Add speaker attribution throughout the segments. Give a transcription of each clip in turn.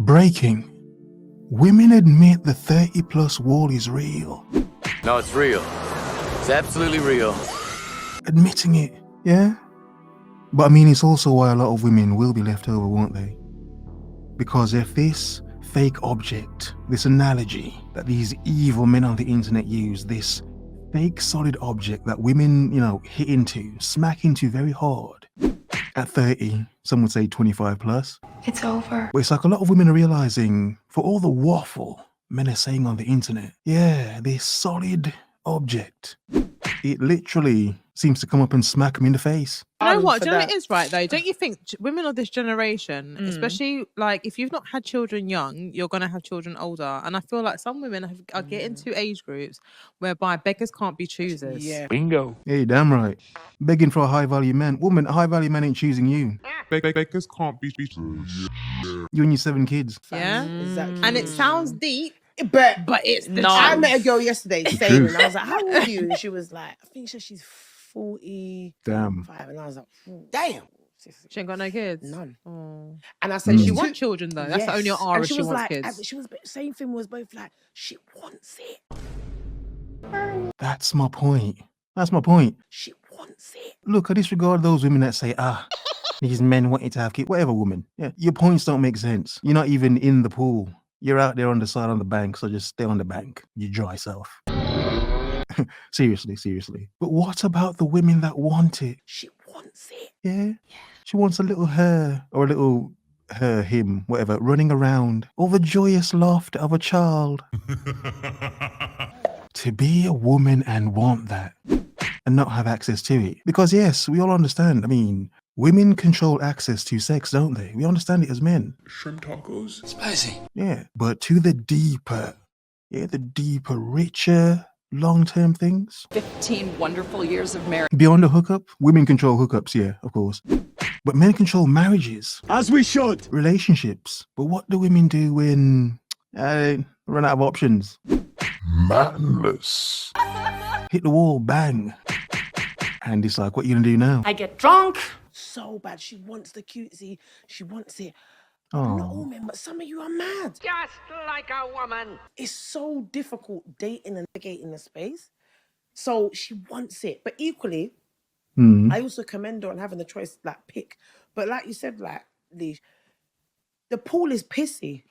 Speaker 1: Breaking. Women admit the 30-plus wall is real.
Speaker 2: No, it's real. It's absolutely real.
Speaker 1: Admitting it, yeah? But I mean, it's also why a lot of women will be left over, won't they? Because if this fake object, this analogy that these evil men on the internet use, this fake solid object that women, hit into, smack into very hard, at 30, some would say 25 plus.
Speaker 3: It's over.
Speaker 1: But it's like a lot of women are realizing, for all the waffle men are saying on the internet, yeah, this solid object, it literally seems to come up and smack them in the face.
Speaker 4: You know what? Do you know what it is, right, though? Don't you think women of this generation, especially like if you've not had children young, you're going to have children older. And I feel like some women are getting to age groups whereby beggars can't be choosers.
Speaker 2: Yeah. Bingo.
Speaker 1: Hey, damn right. Begging for a high-value man. Woman, a high-value man ain't choosing you.
Speaker 5: Beggars can't be choosers.
Speaker 1: You and your 7 kids.
Speaker 4: Yeah?
Speaker 6: Exactly.
Speaker 4: And it sounds deep,
Speaker 6: But
Speaker 4: it's the
Speaker 6: I
Speaker 4: truth.
Speaker 6: met a girl yesterday saying, and I was like, how old are you? And she was like, I think she's 45.
Speaker 1: Damn.
Speaker 6: And I was like, damn.
Speaker 4: She ain't got no kids?
Speaker 6: None.
Speaker 4: Oh.
Speaker 6: And I said,
Speaker 4: She wants children, though. That's the only
Speaker 6: Yes.
Speaker 4: R
Speaker 6: And
Speaker 4: if she
Speaker 6: was
Speaker 4: wants
Speaker 6: like,
Speaker 4: kids.
Speaker 6: she was same thing was both like, she wants it.
Speaker 1: That's my point. That's my point.
Speaker 6: She wants it.
Speaker 1: Look, I disregard those women that say, these men wanting to have kids. Whatever, woman. Yeah, your points don't make sense. You're not even in the pool. You're out there on the side on the bank, so just stay on the bank, you dry self. Seriously. But what about the women that want it?
Speaker 6: She wants it.
Speaker 1: Yeah? She wants a little her, or a little her, him, whatever, running around. All the joyous laughter of a child. To be a woman and want that, and not have access to it. Because yes, we all understand. I mean, women control access to sex, don't they? We understand it as men.
Speaker 5: Shrimp tacos?
Speaker 2: Spicy.
Speaker 1: Yeah, but to the deeper, richer, long-term things.
Speaker 3: 15 wonderful years of marriage.
Speaker 1: Beyond the hookup, women control hookups, yeah, of course. But men control marriages.
Speaker 2: As we should.
Speaker 1: Relationships. But what do women do when they run out of options?
Speaker 5: Manless.
Speaker 1: Hit the wall, bang. And it's like, what are you gonna do now?
Speaker 3: I get drunk.
Speaker 6: So bad. She wants the cutesy. She wants it. Not all
Speaker 1: Oh,
Speaker 6: men, but some of you are mad.
Speaker 7: Just like a woman.
Speaker 6: It's so difficult dating and navigating the space. So she wants it. But equally, I also commend her on having the choice, like, pick. But like you said, like, Leash, the pool is pissy.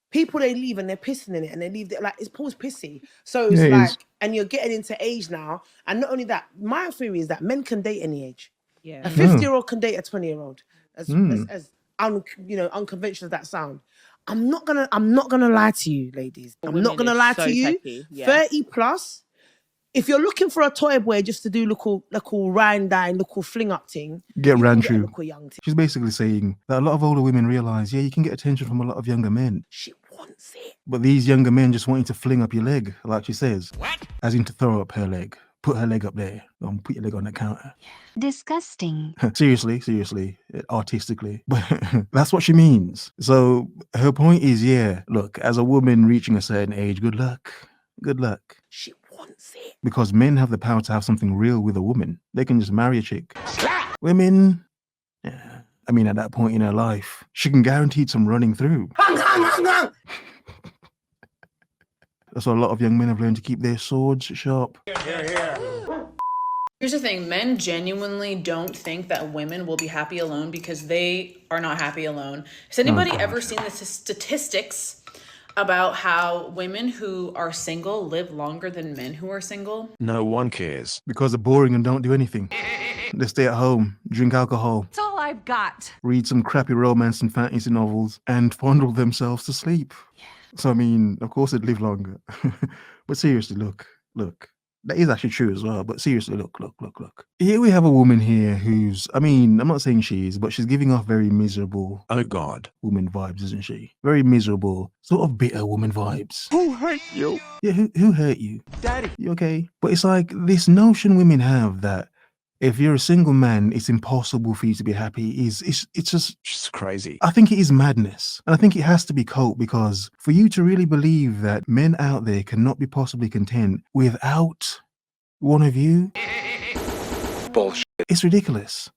Speaker 6: People, they leave and they're pissing in it and they leave it, like, it's pool's pissy. So it's
Speaker 1: Yeah, it
Speaker 6: like,
Speaker 1: is.
Speaker 6: and you're getting into age now. And not only that, my theory is that men can date any age.
Speaker 4: Yeah.
Speaker 6: A 50-year-old can date a 20-year-old. As unconventional as that sound. I'm not gonna lie to you, ladies. I'm not
Speaker 4: Women
Speaker 6: gonna
Speaker 4: is
Speaker 6: lie
Speaker 4: so
Speaker 6: to you.
Speaker 4: techie, yeah.
Speaker 6: 30 plus. If you're looking for a toy boy just to do little rhyme dine, little fling up thing,
Speaker 1: get
Speaker 6: you
Speaker 1: ran
Speaker 6: can get a
Speaker 1: through.
Speaker 6: little young thing.
Speaker 1: She's basically saying that a lot of older women realize, yeah, you can get attention from a lot of younger men.
Speaker 6: She wants it.
Speaker 1: But these younger men just want you to fling up your leg, like she says. What? As in to throw up her leg. Put her leg up there. Put your leg on the counter.
Speaker 8: Disgusting.
Speaker 1: seriously, artistically. But that's what she means. So her point is, yeah, look, as a woman reaching a certain age, good luck.
Speaker 6: She wants it.
Speaker 1: Because men have the power to have something real with a woman. They can just marry a chick. Women, yeah, I mean, at that point in her life, she can guarantee some running through. That's why a lot of young men have learned to keep their swords sharp.
Speaker 9: Here's the thing, men genuinely don't think that women will be happy alone because they are not happy alone. Has anybody ever seen the statistics about how women who are single live longer than men who are single?
Speaker 2: No one cares.
Speaker 1: Because they're boring and don't do anything. They stay at home, drink alcohol,
Speaker 3: That's all I've got.
Speaker 1: read some crappy romance and fantasy novels, and fondle themselves to sleep. So, I mean, of course they'd live longer. But seriously, look. That is actually true as well, but seriously, look. Here we have a woman here who's, I mean, I'm not saying she is, but she's giving off very miserable
Speaker 2: Oh God.
Speaker 1: woman vibes, isn't she? Very miserable, sort of bitter woman vibes.
Speaker 2: Who hurt you?
Speaker 1: Yeah, who hurt you?
Speaker 2: Daddy.
Speaker 1: You okay? But it's like this notion women have that if you're a single man, it's impossible for you to be happy. It's just,
Speaker 2: She's crazy.
Speaker 1: I think it is madness. And I think it has to be cult because for you to really believe that men out there cannot be possibly content without one of you,
Speaker 2: Bullshit.
Speaker 1: it's ridiculous.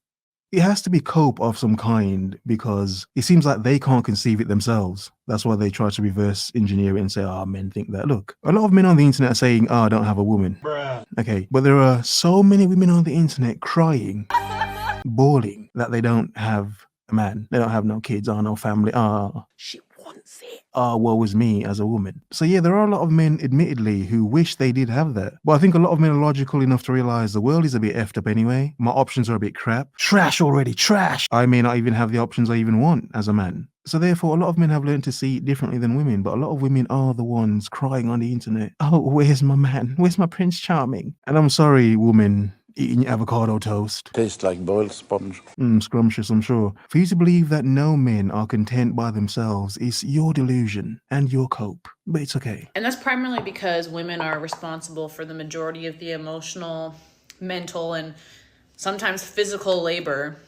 Speaker 1: It has to be cope of some kind because it seems like they can't conceive it themselves. That's why they try to reverse engineer it and say, men think that. Look, a lot of men on the internet are saying, I don't have a woman. Bruh. Okay, but there are so many women on the internet crying, bawling that they don't have a man. They don't have no kids or no family.
Speaker 6: She wants it.
Speaker 1: Woe is me as a woman. So yeah, there are a lot of men, admittedly, who wish they did have that. But I think a lot of men are logical enough to realize the world is a bit effed up anyway. My options are a bit crap. Trash already, trash. I may not even have the options I even want as a man. So therefore, a lot of men have learned to see it differently than women, but a lot of women are the ones crying on the internet. Oh, where's my man? Where's my Prince Charming? And I'm sorry, woman, eating your avocado toast.
Speaker 8: Tastes like boiled sponge.
Speaker 1: Scrumptious, I'm sure. For you to believe that no men are content by themselves is your delusion and your cope, but it's okay.
Speaker 9: And that's primarily because women are responsible for the majority of the emotional, mental, and sometimes physical labor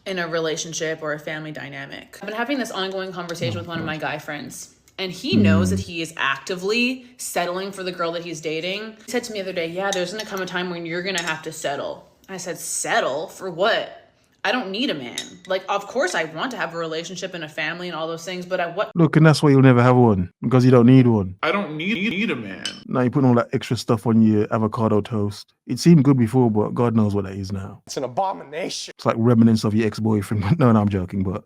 Speaker 9: in a relationship or a family dynamic. I've been having this ongoing conversation with one of my guy friends, and he knows that he is actively settling for the girl that he's dating. He said to me the other day, yeah, there's gonna come a time when you're gonna have to settle. I said, settle? For what? I don't need a man. Like, of course I want to have a relationship and a family and all those things, but what?
Speaker 1: Look, and that's why you'll never have one, because you don't need one.
Speaker 5: I don't need a man.
Speaker 1: Now you're putting all that extra stuff on your avocado toast. It seemed good before, but God knows what that is now.
Speaker 2: It's an abomination.
Speaker 1: It's like remnants of your ex-boyfriend. No, I'm joking, but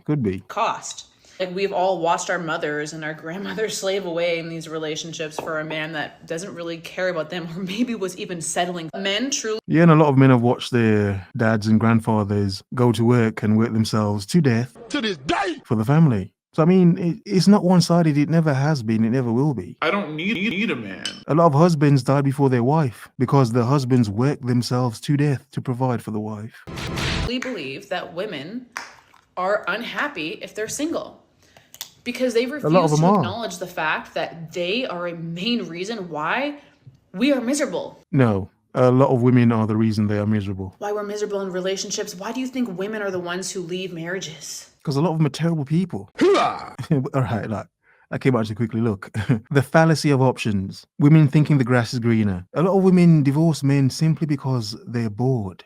Speaker 1: could be.
Speaker 9: Cost. Like, we've all watched our mothers and our grandmothers slave away in these relationships for a man that doesn't really care about them, or maybe was even settling. Men truly.
Speaker 1: Yeah, and a lot of men have watched their dads and grandfathers go to work and work themselves to death
Speaker 2: To this day.
Speaker 1: for the family. So, I mean, it's not one-sided. It never has been. It never will be.
Speaker 5: I don't need a man.
Speaker 1: A lot of husbands die before their wife because the husbands work themselves to death to provide for the wife.
Speaker 9: We believe that women are unhappy if they're single because they refuse to acknowledge the fact that they are a main reason why we are miserable.
Speaker 1: No, a lot of women are the reason they are miserable.
Speaker 9: Why we're miserable in relationships. Why do you think women are the ones who leave marriages?
Speaker 1: Because a lot of them are terrible people. All right, like, I came out to quickly look. The fallacy of options. Women thinking the grass is greener. A lot of women divorce men simply because they're bored.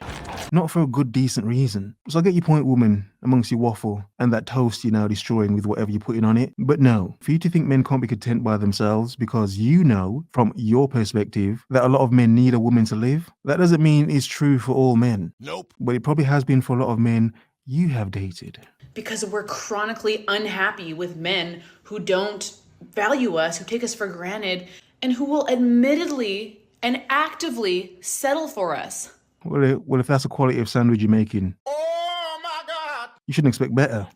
Speaker 1: Not for a good, decent reason. So I get your point, woman, amongst your waffle and that toast you're now destroying with whatever you're putting on it. But no, for you to think men can't be content by themselves because you know, from your perspective, that a lot of men need a woman to live, that doesn't mean it's true for all men.
Speaker 2: Nope.
Speaker 1: But it probably has been for a lot of men you have dated.
Speaker 9: Because we're chronically unhappy with men who don't value us, who take us for granted, and who will admittedly and actively settle for us.
Speaker 1: Well, if that's the quality of sandwich you're making,
Speaker 2: Oh my God.
Speaker 1: you shouldn't expect better.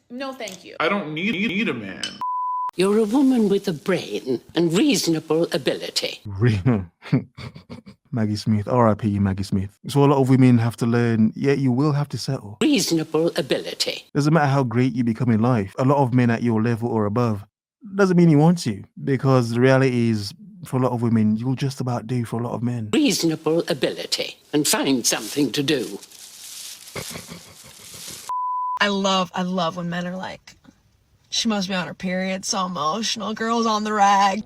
Speaker 9: No, thank you.
Speaker 5: I don't need a man.
Speaker 10: You're a woman with a brain and reasonable ability.
Speaker 1: Maggie Smith, R.I.P. Maggie Smith. So a lot of women have to learn, yeah, you will have to settle.
Speaker 10: Reasonable ability.
Speaker 1: Doesn't matter how great you become in life. A lot of men at your level or above doesn't mean he wants you, because the reality is, for a lot of women, you'll just about do for a lot of men.
Speaker 10: Reasonable ability and find something to do.
Speaker 11: I love when men are like, she must be on her period, so emotional, girl's on the rag.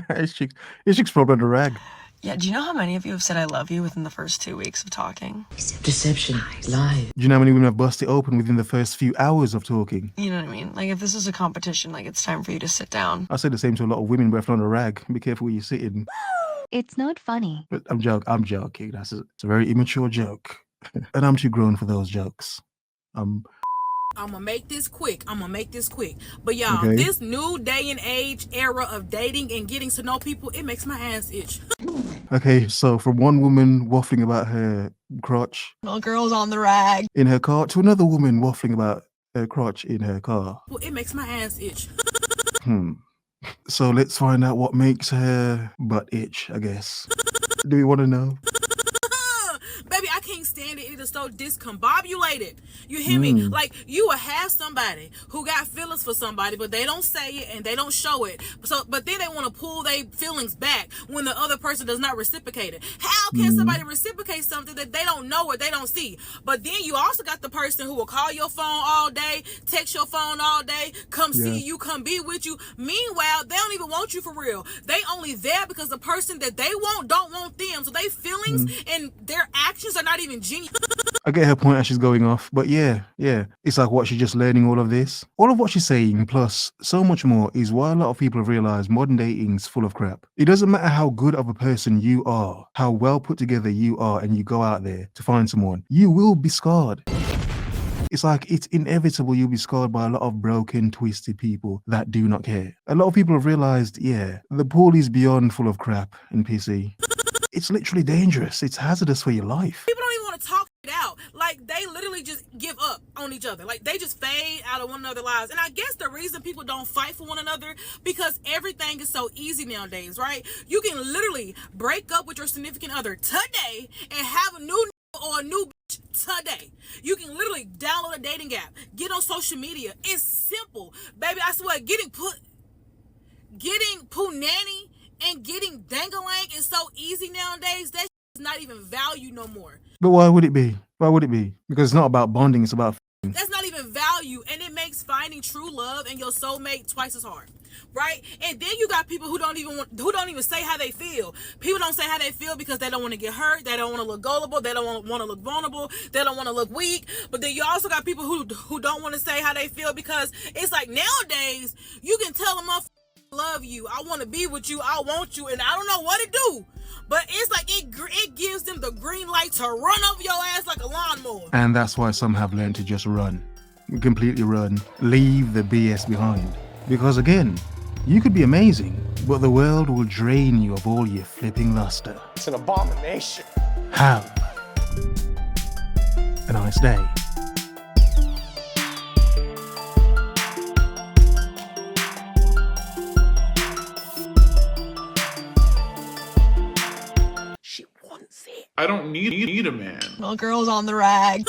Speaker 1: This chick's probably on the rag.
Speaker 11: Yeah, do you know how many of you have said I love you within the first 2 weeks of talking?
Speaker 10: Deception. Lie.
Speaker 1: Do you know how many women have busted open within the first few hours of talking?
Speaker 11: You know what I mean? Like, if this is a competition, like, it's time for you to sit down.
Speaker 1: I say the same to a lot of women, but if not on a rag, be careful where you're sitting.
Speaker 12: It's not funny.
Speaker 1: But I'm joking. It's a very immature joke. And I'm too grown for those jokes.
Speaker 13: I'm gonna make this quick. But y'all, This new day and age era of dating and getting to know people, it makes my ass itch.
Speaker 1: Okay, so from one woman waffling about her crotch
Speaker 11: No, girl's on the rag.
Speaker 1: in her car to another woman waffling about her crotch in her car.
Speaker 13: Well, it makes my ass itch.
Speaker 1: So let's find out what makes her butt itch, I guess. Do we want to know?
Speaker 13: Baby, I can't stand understand it. It is so discombobulated. You hear me? Like, you will have somebody who got feelings for somebody, but they don't say it and they don't show it. So, but then they want to pull their feelings back when the other person does not reciprocate it. How can somebody reciprocate something that they don't know or they don't see? But then you also got the person who will call your phone all day, text your phone all day, come see you, come be with you. Meanwhile, they don't even want you for real. They only there because the person that they want don't want them. So they feelings and their actions are not even genuine.
Speaker 1: I get her point as she's going off, but yeah. It's like, what, she's just learning all of this? All of what she's saying, plus so much more, is why a lot of people have realized modern dating's full of crap. It doesn't matter how good of a person you are, how well put together you are, and you go out there to find someone, you will be scarred. It's like, it's inevitable you'll be scarred by a lot of broken, twisted people that do not care. A lot of people have realized, the pool is beyond full of crap and pissy. It's literally dangerous. It's hazardous for your life.
Speaker 13: People don't even want to talk it out. Like, they literally just give up on each other. Like, they just fade out of one another's lives. And I guess the reason people don't fight for one another, because everything is so easy nowadays, right? You can literally break up with your significant other today and have a new or a new bitch today. You can literally download a dating app, get on social media. It's simple. Baby, I swear, getting punani and getting dangalang is so easy nowadays. That is not even value no more.
Speaker 1: But why would it be? Why would it be? Because it's not about bonding, it's about
Speaker 13: that's not even value, and it makes finding true love and your soulmate twice as hard, right? And then you got people who don't even say how they feel. People don't say how they feel because they don't want to get hurt, they don't want to look gullible, they don't want to look vulnerable, they don't want to look weak. But then you also got people who don't want to say how they feel because it's like nowadays you can tell them I love you, I want to be with you, I want you, and I don't know what to do. But it's like it gives them the green light to run over your ass like a lawnmower.
Speaker 1: And that's why some have learned to just run. Completely run. Leave the BS behind. Because again, you could be amazing, but the world will drain you of all your flipping luster.
Speaker 2: It's an abomination.
Speaker 1: Have a nice day.
Speaker 6: She wants it.
Speaker 5: I don't need a man.
Speaker 11: Girls on the rag.